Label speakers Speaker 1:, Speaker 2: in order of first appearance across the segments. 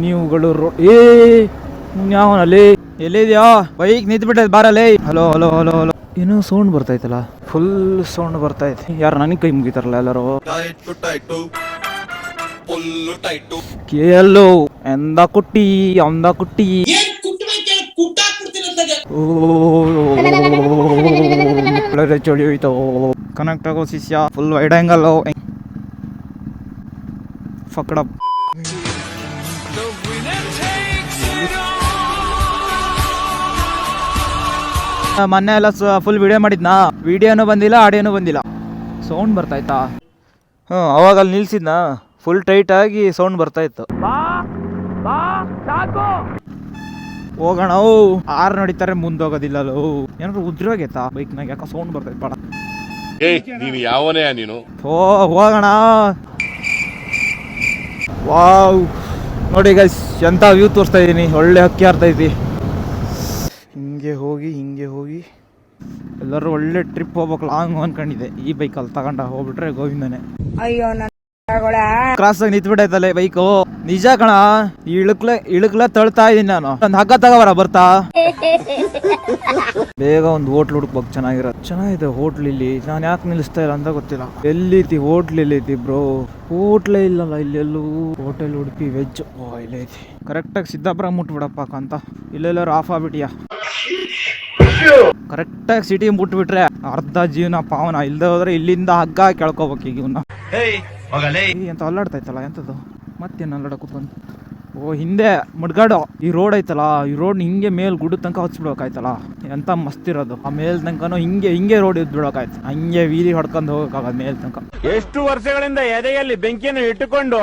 Speaker 1: ನೀವುಗಳು ಏ ಯಾವನಲ್ಲಿ ಎಲ್ಲಿದ್ಯಾ ಬೈಕ್ ನಿಂತ್ಬಿಟ್ಟೈತೆ ಬಾರಲ್ಲಿ. ಹಲೋ ಹಲೋ ಹಲೋ ಹಲೋ ಏನೋ ಸೌಂಡ್ ಬರ್ತೈತಲ್ಲ, ಫುಲ್ ಸೌಂಡ್ ಬರ್ತೈತೆ. ಯಾರು ನನಗೆ ಕೈ ಮುಗಿತಾರಲ್ಲ ಎಲ್ಲರೂ. ಕೇಳು ಎಂದ ಕುಟ್ಟಿ ಅಂದ ಕುಟ್ಟಿ ಚಳಿ ಹೋಯ್ತು. ಕನೆಕ್ಟ್ ಆಗೋ ಶಿಷ್ಯ ಫುಲ್ ವೈಡ್ ಆಂಗಲ್ ಫಕ್ಡ. ಮೊನ್ನೆ ಎಲ್ಲ ಫುಲ್ ವಿಡಿಯೋ ಮಾಡಿದ್ನಾ, ವಿಡಿಯೋನು ಬಂದಿಲ್ಲ ಆಡಿಯೋನು ಬಂದಿಲ್ಲ. ಸೌಂಡ್ ಬರ್ತಾಯ್ತಾ? ಅವಾಗ ಅಲ್ಲಿ ನಿಲ್ಸಿದ್ನಾ, ಫುಲ್ ಟೈಟ್ ಆಗಿ ಸೌಂಡ್ ಬರ್ತಾಯಿತ್ತು. ಹೋಗೋಣ ಆರ್ ನಡೀತಾರೆ ಮುಂದೋಗೋದಿಲ್ಲ. ಏನಾದ್ರು ಉದ್ರೋಗೈತಾ ಬೈಕ್ನಾಗ? ಯಾಕೆ ಸೌಂಡ್ ಬರ್ತೈತೆ ಬಾಳ.
Speaker 2: ನೀನು ಯಾವನೇ ನೀನು?
Speaker 1: ಹೋಗೋಣ. ವಾವ್ ನೋಡಿ ಗೈಸ್, ಎಂತ ವ್ಯೂ ತೋರಿಸ್ತಾ ಇದೀನಿ. ಒಳ್ಳೆ ಹಕ್ಕಿ ಆಡ್ತಾ ಇದ್ವಿ. ಹಿಂಗೆ ಹೋಗಿ ಎಲ್ಲರೂ ಒಳ್ಳೆ ಟ್ರಿಪ್ ಹೋಗ್ಬೇಕು ಲಾಂಗ್ ಅನ್ಕೊಂಡಿದ್ದೆ. ಈ ಬೈಕಲ್ಲಿ ತಗೊಂಡ ಹೋಗ್ಬಿಟ್ರೆ ಗೋವಿಂದನೆ. ಅಯ್ಯೋ ಕ್ರಾಸ್ ಆಗಿ ನಿಂತ್ಬಿಟ್ಟೈತಲ್ಲ ಬೈಕು. ನಿಜ ಕಣ, ಇಳಕ್ಲ ತಳ್ತಾ ಇದೀನಿ ನಾನು. ಒಂದ್ ಹಗ್ಗ ತಗೋಬರ ಬರ್ತಾ. ಬೇಗ ಒಂದು ಹೋಟ್ಲ್ ಹುಡುಕ್ಬೇಕು ಚೆನ್ನಾಗಿದೆ ಹೋಟ್ಲ್. ಇಲ್ಲಿ ನಾನು ಯಾಕೆ ನಿಲ್ಲಿಸ್ತಾ ಇಲ್ಲ ಅಂತ ಗೊತ್ತಿಲ್ಲ. ಎಲ್ಲಿತಿ ಹೋಟ್ಲ್? ಎಲ್ಲೈತಿ ಬ್ರೋ? ಹೋಟ್ಲೇ ಇಲ್ಲಲ್ಲ ಇಲ್ಲಿ ಎಲ್ಲೂ. ಹೋಟೆಲ್ ಉಡುಪಿ ವೆಜ್ ಇಲ್ಲೈತಿ. ಕರೆಕ್ಟಾಗಿ ಸಿದ್ದಾಪುರ ಮುಟ್ಬಿಡಪ್ಪ ಅಂತ. ಇಲ್ಲೆಲ್ಲರೂ ಆಫ್ ಆಗ್ಬಿಟ್ಟಿಯಾ? ಕರೆಕ್ಟಾಗಿ ಸಿಟಿ ಮುಟ್ಬಿಟ್ರೆ ಅರ್ಧ ಜೀವನ ಪಾವನ. ಇಲ್ದೇ ಹೋದ್ರೆ ಇಲ್ಲಿಂದ ಹಗ್ಗ ಕೇಳ್ಕೊಬೇಕು ಈಗ ಇವನ್ನ. ಎಂತ ಅಲ್ಲಾಡ್ತೈತಲ್ಲ, ಎಂತದ್ದು ಮತ್ತೇನು ಅಲ್ಲಾಡ ಕೂತ್ಕೊಂಡು. ಹಿಂದೆ ಮುಡ್ಗಾಡು ಈ ರೋಡ್ ಐತಲ್ಲ, ಈ ರೋಡ್ ಹಿಂಗೆ ಮೇಲ್ ಗುಡ್ಡ ತನಕ ಹಚ್ಬಿಡ್ಬೇಕಾಯ್ತಲ್ಲ. ಎಂತ ಮಸ್ತ್ ಇರೋದು. ಆ ಮೇಲ್ ತನಕನೂ ಹಿಂಗೆ ರೋಡ್ ಇದ್ಬಿಡಕಾಯ್ತು. ಹಂಗೆ ವೀಲಿ ಹೊಡ್ಕೊಂಡು ಹೋಗಕ್ಕಾಗ ಮೇಲ್ ತನಕ.
Speaker 3: ಎಷ್ಟು ವರ್ಷಗಳಿಂದ ಎದೆಯಲ್ಲಿ ಬೆಂಕಿಯನ್ನು ಇಟ್ಟುಕೊಂಡು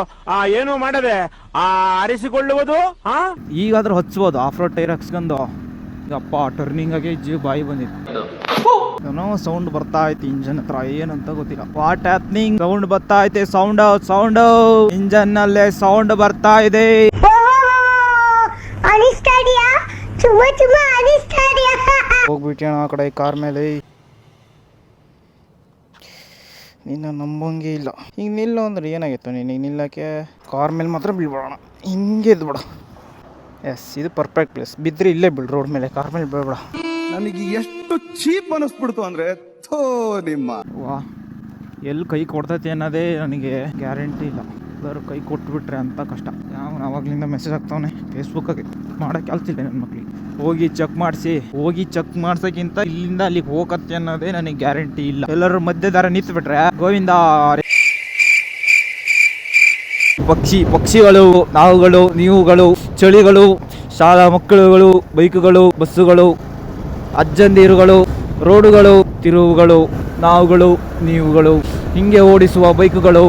Speaker 3: ಏನು ಮಾಡದೆ ಆರಿಸಿಕೊಳ್ಳುವುದು.
Speaker 1: ಈಗಾದ್ರೂ ಹಚ್ಬೋದು ಆಫ್ ರೋಡ್ ಟೈರ್ ಹಾಕ್ಸ್ಕೊಂಡು. ಅಪ್ಪ ಟರ್ನಿಂಗ್ ಆಗಿ ಜೀವ ಬಾಯಿ ಬಂದಿತ್ತು. ಏನೋ ಸೌಂಡ್ ಬರ್ತಾ ಐತಿ ಇಂಜನ್ ಹತ್ರ, ಏನಂತ ಗೊತ್ತಿಲ್ಲ. What happening? ಸೌಂಡ್ ಬರ್ತಾ ಐತೆ. ಸೌಂಡ್ ಇಂಜನ್ ನಲ್ಲೇ ಸೌಂಡ್ ಬರ್ತಾ ಇದೆ. ಹೋಗ್ಬಿಟ್ಟಣ ಆ ಕಡೆ ಕಾರ್ ಮೇಲೆ. ನಿನ್ನ ನಂಬಂಗೆ ಇಲ್ಲ. ಈಗ ನಿಲ್ಲು ಅಂದ್ರೆ ಏನಾಗಿತ್ತು ನೀನು ನಿಲ್ಲಕ್ಕೆ? ಕಾರ್ ಮೇಲೆ ಮಾತ್ರ ಬೀಳ್ಬೇಡ, ಹಿಂಗೆ ಇದ್ಬಿಡ. ಎಸ್, ಇದು ಪರ್ಫೆಕ್ಟ್ ಪ್ಲೇಸ್. ಬಿದ್ದರೆ ಇಲ್ಲೇ ಬೀಳ್, ರೋಡ್ ಮೇಲೆ, ಕಾರ್ ಮೇಲೆ ಬೀಳ್ಬೇಡ.
Speaker 4: ನನಗೆ ಎಷ್ಟು ಚೀಪ್ ಅನಿಸ್ಬಿಡ್ತು ಅಂದ್ರೆ ನಿಮ್ಮ
Speaker 1: ವಾ, ಎಲ್ಲಿ ಕೈ ಕೊಡ್ತೈತಿ ಅನ್ನೋದೇ ನನಗೆ ಗ್ಯಾರಂಟಿ ಇಲ್ಲ. ಎಲ್ಲರೂ ಕೈ ಕೊಟ್ಬಿಟ್ರೆ ಅಂತ ಕಷ್ಟ. ಯಾವ ಆವಾಗ್ಲಿಂದ ಮೆಸೇಜ್ ಆಗ್ತಾವನೆ ಫೇಸ್ಬುಕ್ಕಾಗೆ. ಮಾಡೋಕ್ಕೆ ಕಲ್ತಿಲ್ಲ ನನ್ನ ಮಕ್ಳಿಗೆ. ಹೋಗಿ ಚೆಕ್ ಮಾಡ್ಸೋಕ್ಕಿಂತ ಇಲ್ಲಿಂದ ಅಲ್ಲಿಗೆ ಹೋಗತ್ತೆ ಅನ್ನೋದೇ ನನಗೆ ಗ್ಯಾರಂಟಿ ಇಲ್ಲ. ಎಲ್ಲರೂ ಮಧ್ಯದಾರ ನಿಂತ್ಬಿಟ್ರೆ ಗೋವಿಂದ. ಪಕ್ಷಿಗಳು, ನಾವುಗಳು, ನೀವುಗಳು, ಚಳಿಗಳು, ಶಾಲಾ ಮಕ್ಕಳುಗಳು, ಬೈಕುಗಳು, ಬಸ್ಸುಗಳು, ಅಜ್ಜಂದಿರುಗಳು, ರೋಡುಗಳು, ತಿರುವುಗಳು, ನಾವುಗಳು, ನೀವುಗಳು, ಹಿಂಗೆ ಓಡಿಸುವ ಬೈಕುಗಳು,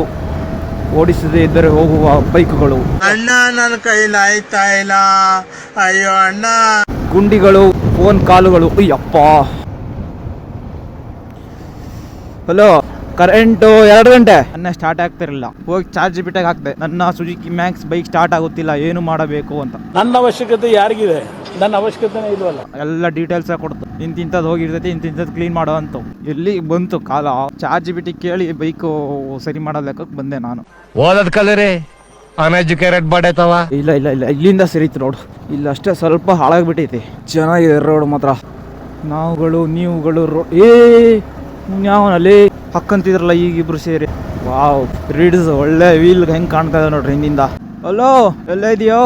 Speaker 1: ಓಡಿಸದೇ ಇದ್ದರೆ ಹೋಗುವ ಬೈಕುಗಳು.
Speaker 3: ಅಣ್ಣ ನನ್ನ ಕೈಲಾಯ್ತಾ ಇಲ್ಲ, ಅಯ್ಯೋ ಅಣ್ಣ.
Speaker 1: ಗುಂಡಿಗಳು, ಫೋನ್ ಕಾಲುಗಳು. ಅಯ್ಯಪ್ಪ. ಹಲೋ, ಕರೆಂಟು 2 ಗಂಟೆ ನನ್ನ ಸ್ಟಾರ್ಟ್ ಆಗ್ತಿರಲಿಲ್ಲ. ಹೋಗಿ ಚಾರ್ಜ್ ಬಿಟ್ಟಾಗ ಹಾಕ್ದೆ. ನನ್ನ ಸುಜುಕಿ ಮ್ಯಾಕ್ಸ್ ಬೈಕ್ ಸ್ಟಾರ್ಟ್ ಆಗುತ್ತಿಲ್ಲ, ಏನು ಮಾಡಬೇಕು ಅಂತ.
Speaker 3: ನನ್ನ ಅವಶ್ಯಕತೆ ಯಾರಿಗಿದೆ? ನನ್ನ ಅವಶ್ಯಕತೆನೇ ಇಲ್ವಲ್ಲ.
Speaker 1: ಎಲ್ಲ ಡೀಟೇಲ್ಸ್ ಕೊಡ್ತು. ಇಂತಿಂಥದ್ದು ಹೋಗಿರ್ತೈತಿ, ಇಂತಿಂಥದ್ದು ಕ್ಲೀನ್ ಮಾಡೋ ಅಂತ. ಎಲ್ಲಿ ಬಂತು ಕಾಲ? ಚಾರ್ಜ್ ಬಿಟ್ಟು ಕೇಳಿ ಬೈಕು ಸರಿ ಮಾಡೋ ಲೆಕ್ಕಕ್ಕೆ ಬಂದೆ ನಾನು.
Speaker 2: ಓದದ್ ಕಲರೇ ಅನ್ಎಜುಕೇಟೆಡ್ ಬಾಡೈತವ.
Speaker 1: ಇಲ್ಲ ಇಲ್ಲಿಂದ ಸರಿತು ರೋಡ್. ಇಲ್ಲ ಅಷ್ಟೇ ಸ್ವಲ್ಪ ಹಾಳಾಗ್ಬಿಟ್ಟೈತಿ. ಚೆನ್ನಾಗಿದೆ ರೋಡ್ ಮಾತ್ರ. ನಾವುಗಳು, ನೀವುಗಳು, ಯಾವನಲ್ಲಿ ಹಕ್ಕಂತಿದ್ರಲ್ಲ ಈಗಿಬ್ರು ಸೇರಿ. ವಾವ್, ರೀಡ್ಸ್ ಒಳ್ಳೆ ವೀಲ್ ಹೆಂಗ್ ಕಾಣ್ತಾ ಇದೆ ನೋಡ್ರಿ ಹಿಂದಿಂದ. ಹಲೋ, ಎಲ್ಲ ಇದೆಯೋ?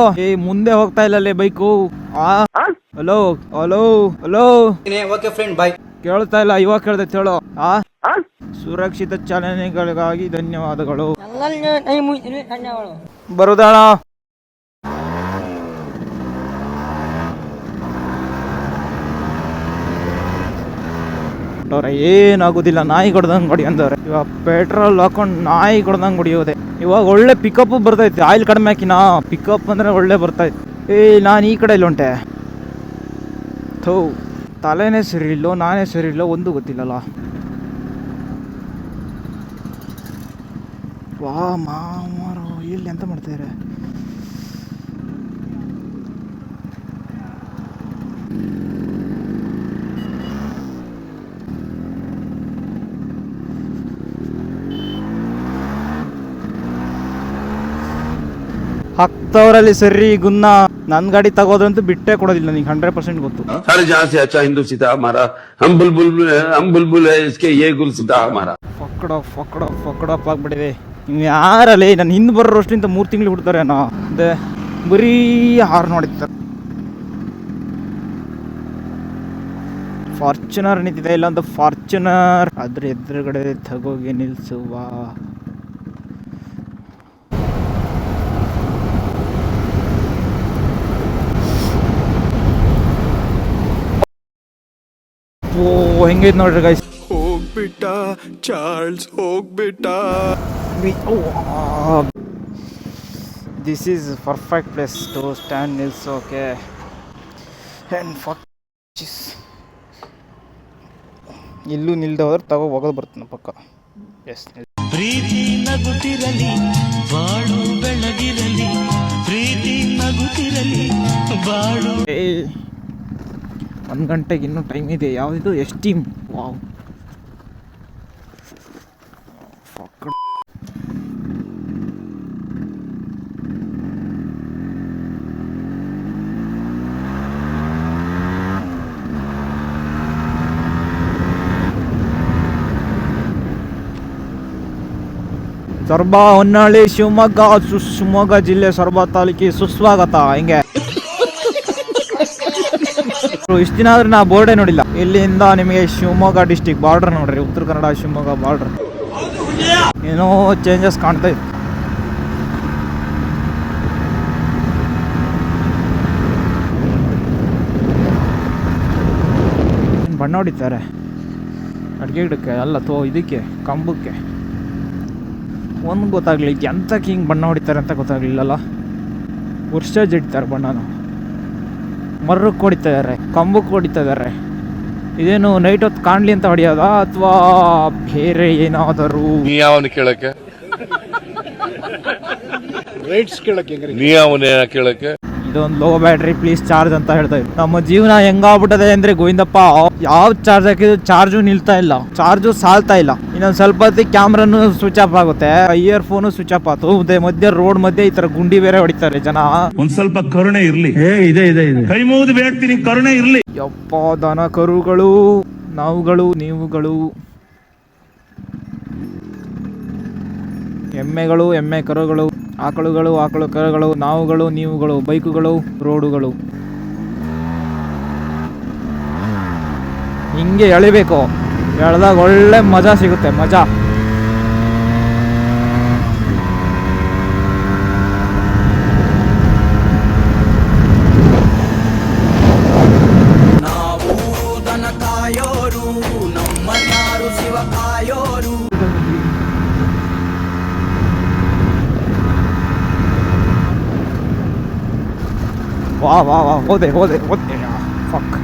Speaker 1: ಮುಂದೆ ಹೋಗ್ತಾ ಇಲ್ಲ bike. Hello hello hello,
Speaker 5: okay friend bye.
Speaker 1: ಕೇಳ್ತಾ ಇಲ್ಲ, ಇವಾಗ ಕೇಳ್ತೈತೆ ಹೇಳೋ. ಸುರಕ್ಷಿತ ಚಾಲನೆಗಳಿಗಾಗಿ ಧನ್ಯವಾದಗಳು. ಬರುದಾಣ. ಏನಾಗುದಿಲ್ಲ, ನಾಯಿ ಕೊಡ್ದಂಗೆ ಹೊಡಿ ಅಂದವ್ರೆ. ಇವಾಗ ಪೆಟ್ರೋಲ್ ಹಾಕೊಂಡು ನಾಯಿ ಕೊಡ್ದಂಗೆ ಹೊಡಿಯೋದೆ. ಇವಾಗ ಒಳ್ಳೆ ಪಿಕಪ್ ಬರ್ತೈತಿ. ಆಯಿಲ್ ಕಡಿಮೆ ಹಾಕಿನ ಪಿಕಪ್ ಅಂದ್ರೆ ಒಳ್ಳೆ ಬರ್ತೈತಿ. ನಾನು ಈ ಕಡೆ ಇಲ್ಲಿ ಹೊಂಟೆ. ತಲೆನೇ ಸರಿ ಇಲ್ಲೋ, ನಾನೇ ಸರಿ ಇಲ್ಲೋ, ಒಂದು ಗೊತ್ತಿಲ್ಲಲ್ಲ. ವಾ ಮಾರು, ಇಲ್ಲಿ ಎಂತ ಮಾಡ್ತಾರೆ? ಅಂಥವ್ರಲ್ಲಿ ಸರಿ ಗುನ್ನ ನನ್ನ ಗಾಡಿ ತಗೋದಂತೂ ಬಿಟ್ಟೇ ಕೊಡೋದಿಲ್ಲ ನನಗೆ 100% ಗೊತ್ತು.
Speaker 5: हर जहाँ से अच्छा हिंदू सीता हमारा, हम बुलबुल है इसके ये गुलसिता हमारा.
Speaker 1: ಫಕ್ಕಡಪ್ ಆಗ್ಬಿಟ್ಟಿದೆ. ಇನ್ನು ಯಾರಲ್ಲಿ ನನ್ನ ಹಿಂದೆ ಬರೋಷ್ಟಿಂತ 3 ತಿಂಗಳು ಬಿಡ್ತಾರೆ ನಾ ಅದೇ ಬರೀ ಹಾರ್ನ್ ನೋಡಿರ್ತಾರೆ. ಫಾರ್ಚುನರ್ ನಿಂತಿದೆ, ಇಲ್ಲೊಂದು ಫಾರ್ಚುನರ್ ಅದ್ರ ಎದುರುಗಡೆ ತಗೋಗಿ ನಿಲ್ಸುವ. ಓ ಹೆಂಗೈತೆ ನೋಡ್ರಿ ಗೈಸ್.
Speaker 4: ಹೋಗ್ಬಿಟ್ಟ ಚಾರ್ಲ್ಸ್ ಹೋಗ್ಬಿಟ್ಟ.
Speaker 1: This is perfect place to stand ನಿಲ್ಸೋಕೆ. ಆ್ಯಂಡ್ ಇಲ್ಲೂ ನಿಲ್ದ ಹೋದ್ರೆ ತಗೋ ಹೋಗೋದು ಬರ್ತಾನೆ ಪಕ್ಕ. ಎಸ್,
Speaker 6: ಪ್ರೀತಿ ನಗುತ್ತಿರಲಿ ಬಾಳು ಬೆಳಗಿರಲಿ, ಪ್ರೀತಿ ನಗುತ್ತಿರಲಿ ಬಾಳು.
Speaker 1: 1 ಗಂಟೆಗೆ ಇನ್ನೂ ಟೈಮ್ ಇದೆ. ಯಾವುದಿದು ಎಸ್ಟೀಮ್. ವಾವ್, ಸೊರಬ ಹೊನ್ನಾಳಿ ಶಿವಮೊಗ್ಗ ಜಿಲ್ಲೆ ಸೊರಬ ತಾಲೂಕಿ ಸುಸ್ವಾಗತ. ಹಿಂಗೆ ಇಷ್ಟು ದಿನ ಆದ್ರೆ ನಾ ಬೋರ್ಡೇ ನೋಡಿಲ್ಲ. ಇಲ್ಲಿಂದ ನಿಮಗೆ ಶಿವಮೊಗ್ಗ ಡಿಸ್ಟಿಕ್ ಬಾರ್ಡರ್ ನೋಡ್ರಿ, ಉತ್ತರ ಕನ್ನಡ ಶಿವಮೊಗ್ಗ ಬಾರ್ಡರ್. ಏನೋ ಚೇಂಜಸ್ ಕಾಣ್ತಾ ಇತ್ತು. ಬಣ್ಣ ಹೊಡಿತಾರೆ ಅಡುಗೆ ಗಿಡಕ್ಕೆ ಅಲ್ಲ ಇದಕ್ಕೆ ಕಂಬಕ್ಕೆ. ಒಂದು ಗೊತ್ತಾಗ್ಲಿಲ್ಲ ಎಂತಕ್ಕೆ ಹಿಂಗೆ ಬಣ್ಣ ಹೊಡಿತಾರೆ ಅಂತ ಗೊತ್ತಾಗ್ಲಿಲ್ಲಲ್ಲ. ವರ್ಷ ಜಡಿತಾರೆ ಬಣ್ಣನ, ಮರಕ್ಕೆ ಹೊಡಿತಾ ಇದ್ದಾರೆ, ಕಂಬಕ್ಕೆ ಹೊಡಿತಾ ಇದ್ದಾರೆ. ಇದೇನು ನೈಟ್ ಹೊತ್ತು ಕಾಣಲಿ ಅಂತ ಹೊಡಿಯೋದಾ ಅಥವಾ ಬೇರೆ ಏನಾದರೂ?
Speaker 2: ನೀ ಯಾವನು ಕೇಳಕ್ಕೆ? ನೀ ಯಾವನೇ ಕೇಳಕ್ಕೆ?
Speaker 1: ಇದೊಂದು ಲೋ ಬ್ಯಾಟ್ರಿ ಪ್ಲೀಸ್ ಚಾರ್ಜ್ ಅಂತ ಹೇಳ್ತಾ ಇದ್ರು. ನಮ್ಮ ಜೀವನ ಹೆಂಗಾಗ್ಬಿಟ್ಟದೆ ಅಂದ್ರೆ ಗೋವಿಂದಪ್ಪ, ಯಾವ ಚಾರ್ಜ್ ಹಾಕಿದ್ರು ಚಾರ್ಜು ನಿಲ್ತಾ ಇಲ್ಲ, ಚಾರ್ಜು ಸಾಲ್ತಾ ಇಲ್ಲ. ಇನ್ನೊಂದು ಸ್ವಲ್ಪ ಹೊತ್ತಿಗೆ ಕ್ಯಾಮ್ರಾನು ಸ್ವಿಚ್ ಆಫ್ ಆಗುತ್ತೆ, ಇಯರ್ ಫೋನು ಸ್ವಿಚ್ ಆಫ್ ಆಯ್ತು. ಮಧ್ಯ ರೋಡ್ ಮಧ್ಯೆ ಈ ತರ ಗುಂಡಿ ಬೇರೆ ಹೊಡಿತಾರೆ ಜನ.
Speaker 7: ಒಂದ್ ಸ್ವಲ್ಪ ಕರುಣೆ ಇರ್ಲಿ. ಇದೆ ಕೈ ಮುಗಿದು ಬೇಡ್ತೀನಿ, ಕರುಣೆ ಇರ್ಲಿ.
Speaker 1: ಯಪ್ಪ, ದನ ಕರುಗಳು, ನಾವುಗಳು, ನೀವುಗಳು, ಎಮ್ಮೆಗಳು, ಎಮ್ಮೆ ಕರುಗಳು, ಆಕಳುಗಳು, ಆಕಳು ಕರುಗಳು, ನಾವುಗಳು, ನೀವುಗಳು, ಬೈಕುಗಳು, ರೋಡುಗಳು. ಹಿಂಗೆ ಎಳಿಬೇಕು. ಎಳ್ದಾಗ ಒಳ್ಳೆ ಮಜಾ ಸಿಗುತ್ತೆ, ಮಜಾ.
Speaker 6: ನಾವು ದನ ಕಾಯೋರು, ನಮ್ಮನ್ನಾರು ಶಿವ ಕಾಯೋರು.
Speaker 1: ವಾ ಹೋದೆ ಫಕ್.